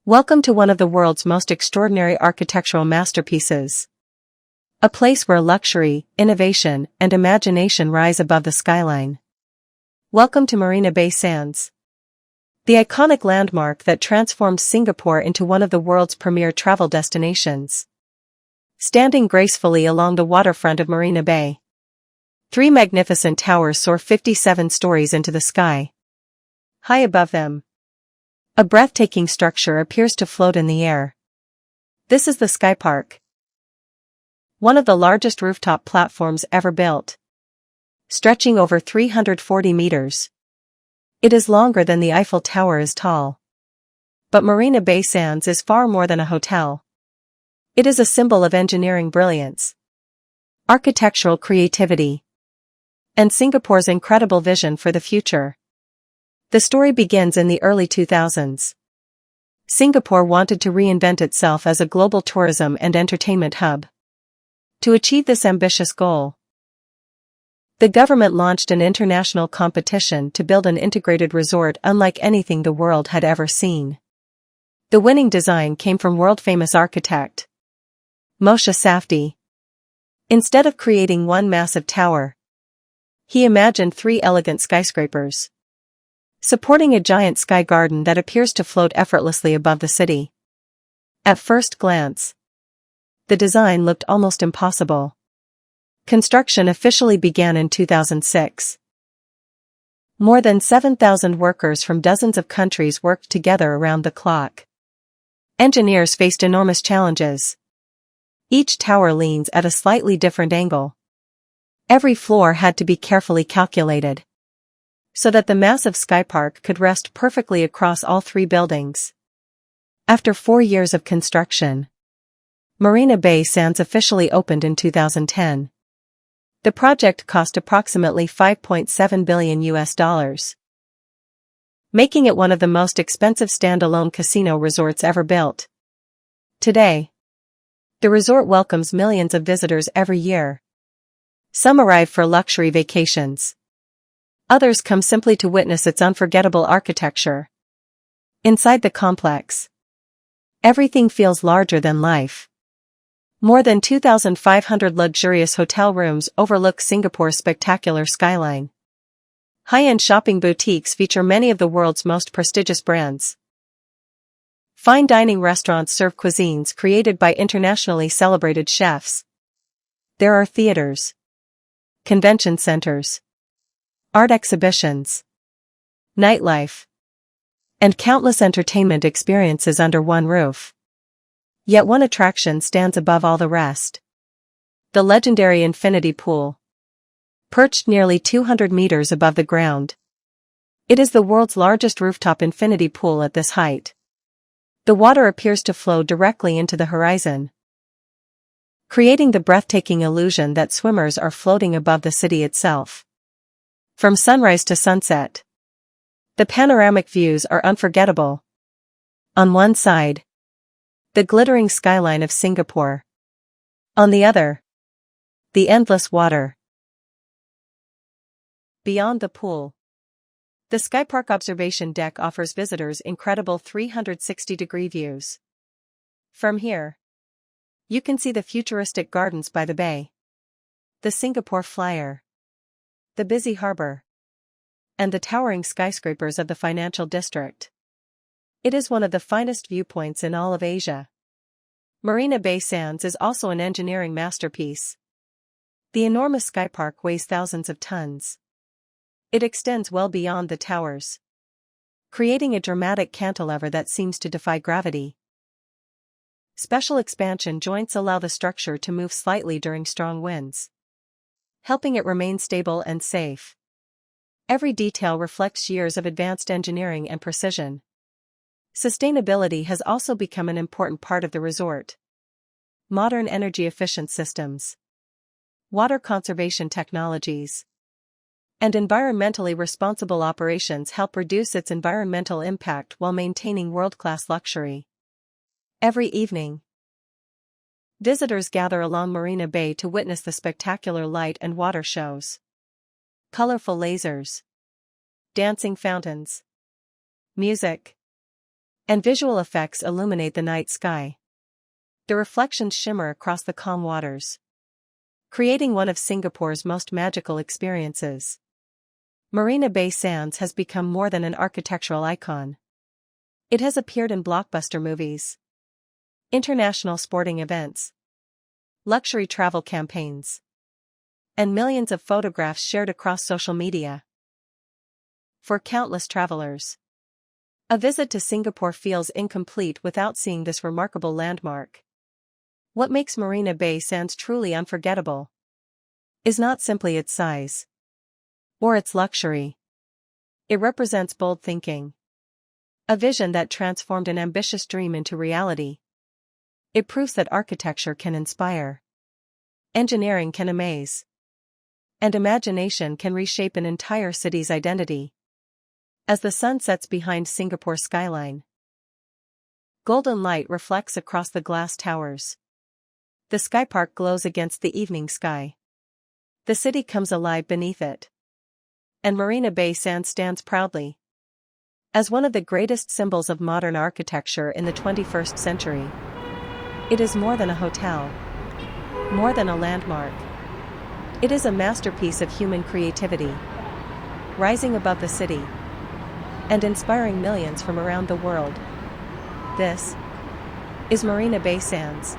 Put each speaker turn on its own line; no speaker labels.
Welcome to one of the world's most extraordinary architectural masterpieces. A place where luxury, innovation, and imagination rise above the skyline. Welcome to Marina Bay Sands, the iconic landmark that transformed Singapore into one of the world's premier travel destinations. Standing gracefully along the waterfront of Marina Bay, three magnificent towers soar 57 stories into the sky. High above them, a breathtaking structure appears to float in the air. This is the SkyPark, one of the largest rooftop platforms ever built, stretching over 340 meters. It is longer than the Eiffel Tower is tall. But Marina Bay Sands is far more than a hotel. It is a symbol of engineering brilliance, architectural creativity, and Singapore's incredible vision for the future. The story begins in the early 2000s. Singapore wanted to reinvent itself as a global tourism and entertainment hub. To achieve this ambitious goal, the government launched an international competition to build an integrated resort unlike anything the world had ever seen. The winning design came from world-famous architect Moshe Safdie. Instead of creating one massive tower, he imagined three elegant skyscrapers, supporting a giant sky garden that appears to float effortlessly above the city. At first glance, the design looked almost impossible. Construction officially began in 2006. More than 7,000 workers from dozens of countries worked together around the clock. Engineers faced enormous challenges. Each tower leans at a slightly different angle. Every floor had to be carefully calculated, so that the massive SkyPark could rest perfectly across all three buildings. After 4 years of construction, Marina Bay Sands officially opened in 2010. The project cost approximately $5.7 billion, making it one of the most expensive standalone casino resorts ever built. Today, the resort welcomes millions of visitors every year. Some arrive for luxury vacations. Others come simply to witness its unforgettable architecture. Inside the complex, everything feels larger than life. More than 2,500 luxurious hotel rooms overlook Singapore's spectacular skyline. High-end shopping boutiques feature many of the world's most prestigious brands. Fine dining restaurants serve cuisines created by internationally celebrated chefs. There are theaters, convention centers, art exhibitions, nightlife, and countless entertainment experiences under one roof. Yet one attraction stands above all the rest: the legendary infinity pool. Perched nearly 200 meters above the ground, it is the world's largest rooftop infinity pool at this height. The water appears to flow directly into the horizon, creating the breathtaking illusion that swimmers are floating above the city itself. From sunrise to sunset, the panoramic views are unforgettable. On one side, the glittering skyline of Singapore. On the other, the endless water. Beyond the pool, the SkyPark observation deck offers visitors incredible 360-degree views. From here, you can see the futuristic gardens by the bay, the Singapore Flyer, the busy harbor, and the towering skyscrapers of the financial district. It is one of the finest viewpoints in all of Asia. Marina Bay Sands is also an engineering masterpiece. The enormous SkyPark weighs thousands of tons. It extends well beyond the towers, creating a dramatic cantilever that seems to defy gravity. Special expansion joints allow the structure to move slightly during strong winds, helping it remain stable and safe. Every detail reflects years of advanced engineering and precision. Sustainability has also become an important part of the resort. Modern energy-efficient systems, water conservation technologies, and environmentally responsible operations help reduce its environmental impact while maintaining world-class luxury. Every evening, visitors gather along Marina Bay to witness the spectacular light and water shows. Colorful lasers, dancing fountains, music, and visual effects illuminate the night sky. The reflections shimmer across the calm waters, creating one of Singapore's most magical experiences. Marina Bay Sands has become more than an architectural icon. It has appeared in blockbuster movies, international sporting events, luxury travel campaigns, and millions of photographs shared across social media. For countless travelers, a visit to Singapore feels incomplete without seeing this remarkable landmark. What makes Marina Bay Sands truly unforgettable is not simply its size or its luxury. It represents bold thinking, a vision that transformed an ambitious dream into reality. It proves that architecture can inspire, engineering can amaze, and imagination can reshape an entire city's identity. As the sun sets behind Singapore's skyline, golden light reflects across the glass towers. The SkyPark glows against the evening sky. The city comes alive beneath it, and Marina Bay Sands stands proudly as one of the greatest symbols of modern architecture in the 21st century. It is more than a hotel, more than a landmark. It is a masterpiece of human creativity, rising above the city and inspiring millions from around the world. This is Marina Bay Sands.